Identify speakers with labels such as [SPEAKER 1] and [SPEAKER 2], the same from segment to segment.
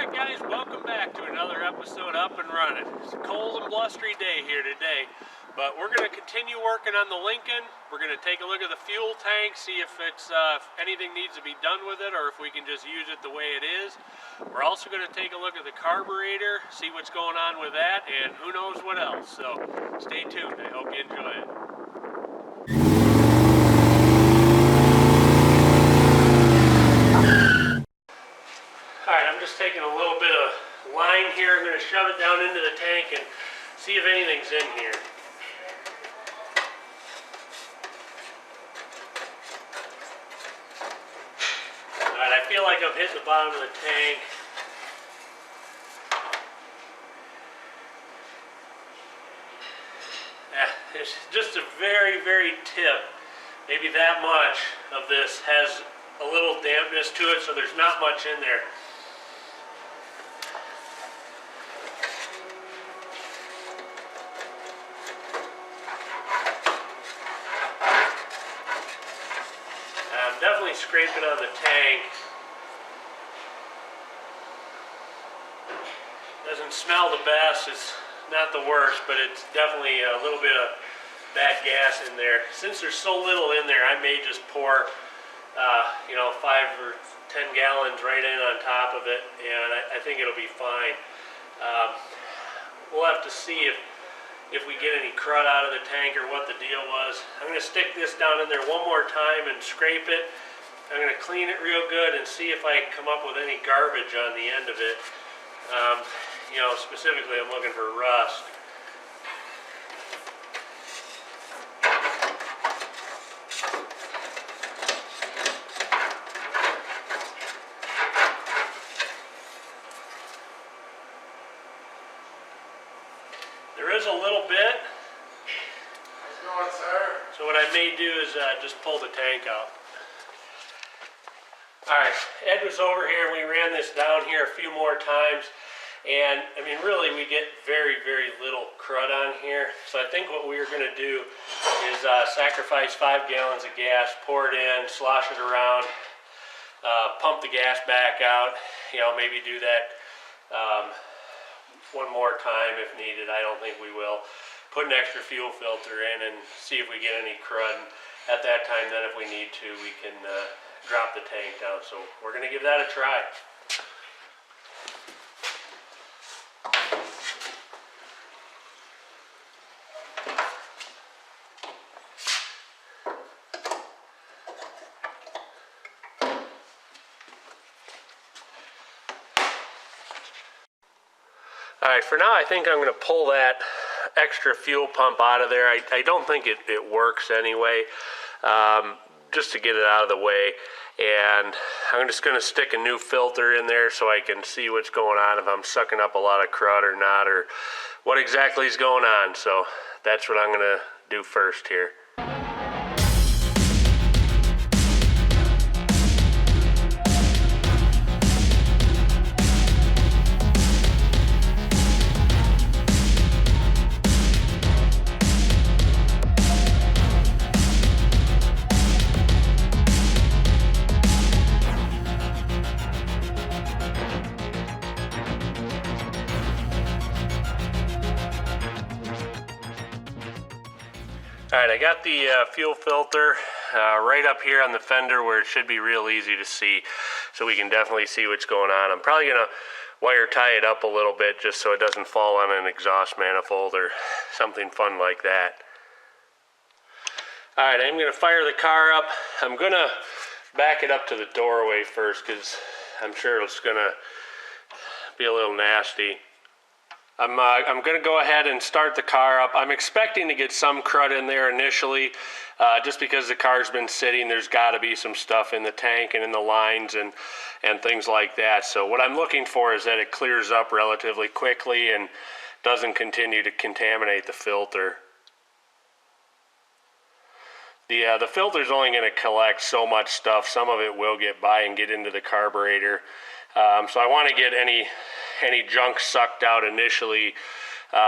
[SPEAKER 1] Alright guys, welcome back to another episode Up and Running. It's a cold and blustery day here today, but we're going to continue working on the Lincoln. We're going to take a look at the fuel tank, see if it's if anything needs to be done with it or if we can just use it the way it is. We're also going to take a look at the carburetor, see what's going on with that, and who knows what else. So stay tuned. I hope you enjoy it. Alright, I'm just taking a little bit of line here. I'm going to shove it down into the tank and see if anything's in here. Alright, I feel like I've hit the bottom of the tank. There's just a very, very tip. Maybe that much of this has a little dampness to it, so there's not much in there. Definitely scrape it on the tank. Doesn't smell the best, it's not the worst, but it's definitely a little bit of bad gas in there. Since there's so little in there, I may just pour 5 or 10 gallons right in on top of it, and I think it'll be fine. We'll have to see if we get any crud out of the tank or what the deal was. I'm going to stick this down in there one more time and scrape it. I'm going to clean it real good and see if I come up with any garbage on the end of it. Specifically I'm looking for rust. There is a little bit.
[SPEAKER 2] How's it going, sir?
[SPEAKER 1] So what I may do is just pull the tank out. Alright, Ed was over here. We ran this down here a few more times. And, I mean, really we get very, very little crud on here. So I think what we're going to do is sacrifice 5 gallons of gas, pour it in, slosh it around, pump the gas back out. Maybe do that one more time if needed. I don't think we will. Put an extra fuel filter in and see if we get any crud. At that time, then, if we need to, we can drop the tank down. So we're going to give that a try. Alright, for now I think I'm going to pull that extra fuel pump out of there. I don't think it works anyway, just to get it out of the way. And I'm just going to stick a new filter in there so I can see what's going on, if I'm sucking up a lot of crud or not, or what exactly is going on. So that's what I'm going to do first here. Alright, I got the fuel filter right up here on the fender where it should be real easy to see, so we can definitely see what's going on. I'm probably going to wire tie it up a little bit just so it doesn't fall on an exhaust manifold or something fun like that. Alright, I'm going to fire the car up. I'm going to back it up to the doorway first because I'm sure it's going to be a little nasty. I'm going to go ahead and start the car up. I'm expecting to get some crud in there initially, just because the car's been sitting. There's got to be some stuff in the tank and in the lines and things like that. So what I'm looking for is that it clears up relatively quickly and doesn't continue to contaminate the filter. The filter's only going to collect so much stuff. Some of it will get by and get into the carburetor. So I want to get any junk sucked out initially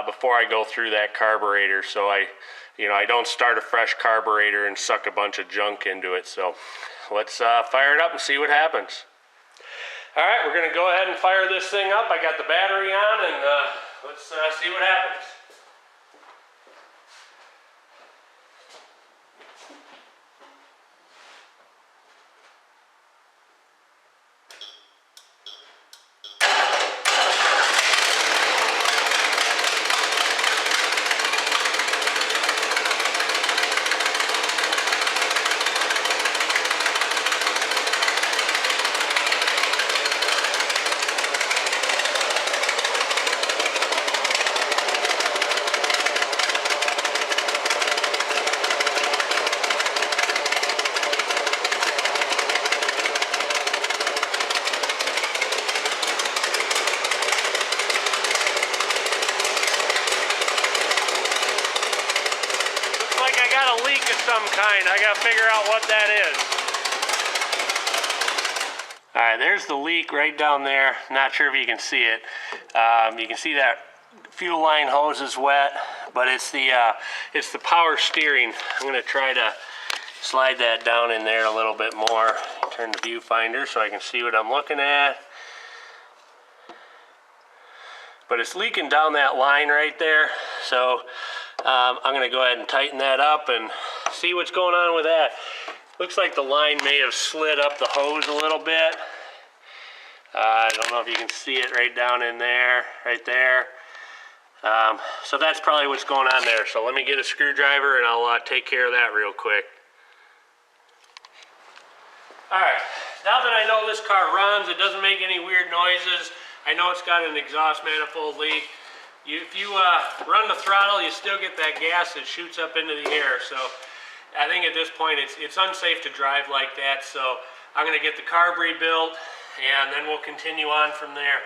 [SPEAKER 1] before I go through that carburetor, so I don't start a fresh carburetor and suck a bunch of junk into it. So let's fire it up and see what happens. All right, we're gonna go ahead and fire this thing up. I got the battery on, and let's see what happens. Some kind. I gotta figure out what that is. All right, there's the leak right down there. Not sure if you can see it. You can see that fuel line hose is wet, but it's the power steering. I'm gonna try to slide that down in there a little bit more. Turn the viewfinder so I can see what I'm looking at. But it's leaking down that line right there, so I'm going to go ahead and tighten that up and see what's going on with that. Looks like the line may have slid up the hose a little bit. I don't know if you can see it right down in there, right there. So that's probably what's going on there. So let me get a screwdriver and I'll take care of that real quick. Alright, now that I know this car runs, it doesn't make any weird noises. I know it's got an exhaust manifold leak. If you run the throttle, you still get that gas that shoots up into the air. So I think at this point it's unsafe to drive like that. So I'm going to get the carb rebuilt and then we'll continue on from there.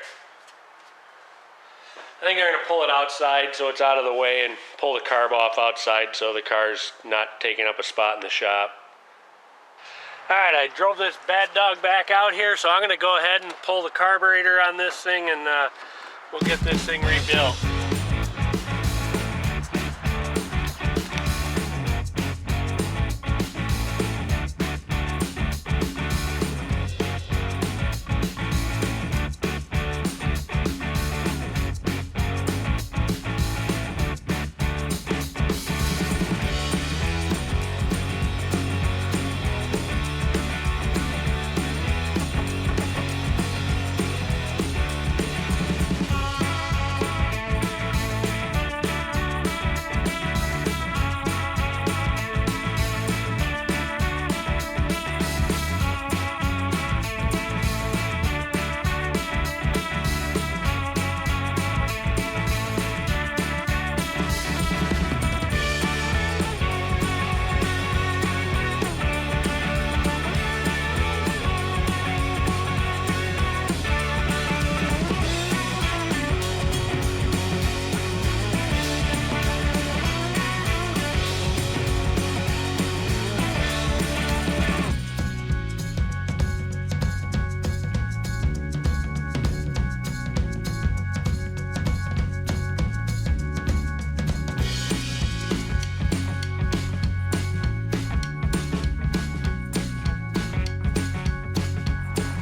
[SPEAKER 1] I think I'm going to pull it outside so it's out of the way and pull the carb off outside so the car's not taking up a spot in the shop. Alright, I drove this bad dog back out here, so I'm going to go ahead and pull the carburetor on this thing and we'll get this thing rebuilt.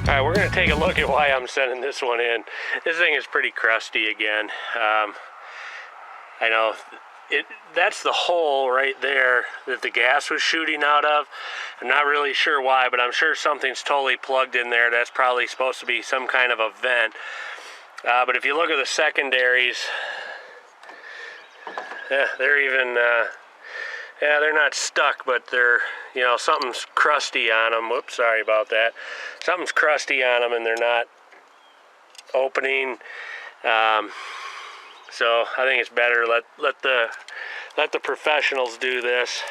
[SPEAKER 1] Alright, we're going to take a look at why I'm sending this one in. This thing is pretty crusty again. I know that's the hole right there that the gas was shooting out of. I'm not really sure why, but I'm sure something's totally plugged in there. That's probably supposed to be some kind of a vent. But if you look at the secondaries, they're even... yeah, they're not stuck, but they're, you know, something's crusty on them. Whoops, sorry about that. Something's crusty on them and they're not opening. So I think it's better let the professionals do this.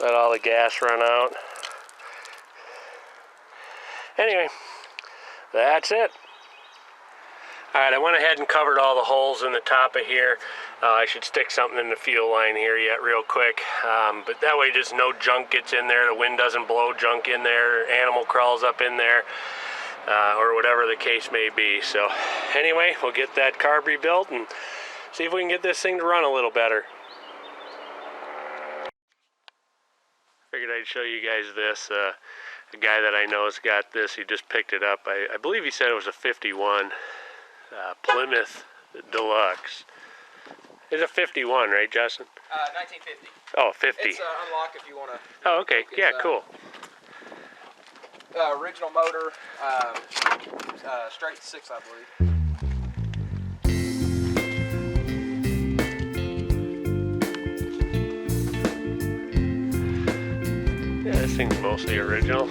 [SPEAKER 1] Let all the gas run out. Anyway, that's it. Alright, I went ahead and covered all the holes in the top of here. I should stick something in the fuel line here yet real quick. But that way just no junk gets in there, the wind doesn't blow junk in there, animal crawls up in there, or whatever the case may be. So anyway, we'll get that carb rebuilt and see if we can get this thing to run a little better. Figured I'd show you guys this. a guy that I know has got this. He just picked it up. I believe he said it was a 51 Plymouth Deluxe. It's a 51, right, Justin?
[SPEAKER 3] 1950.
[SPEAKER 1] Oh, 50.
[SPEAKER 3] It's unlock if you want to.
[SPEAKER 1] Oh, okay. Yeah, cool.
[SPEAKER 3] Original motor, straight 6, I believe.
[SPEAKER 1] Yeah, this thing's mostly original.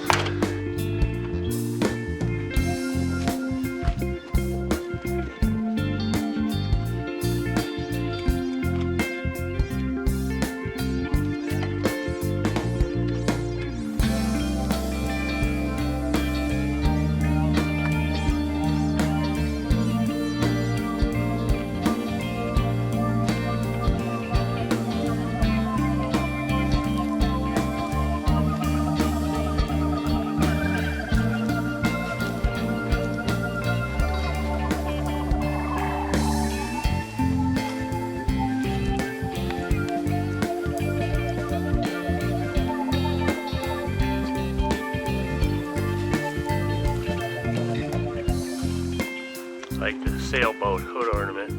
[SPEAKER 1] Like the sailboat hood ornament.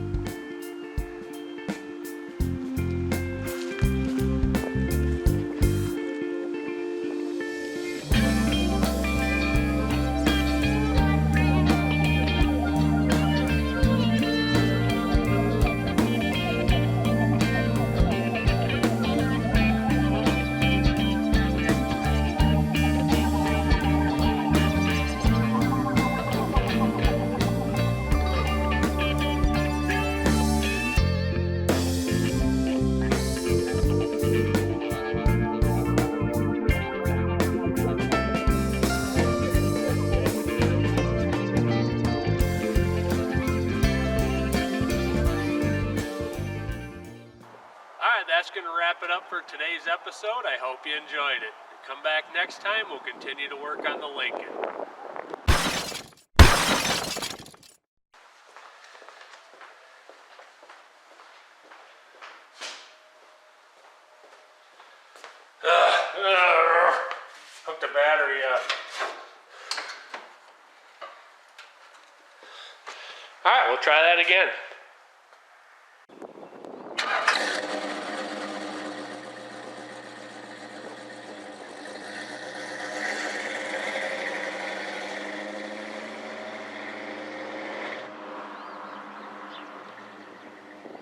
[SPEAKER 1] That's going to wrap it up for today's episode. I hope you enjoyed it. Come back next time. We'll continue to work on the Lincoln. Hook the battery up. All right, we'll try that again.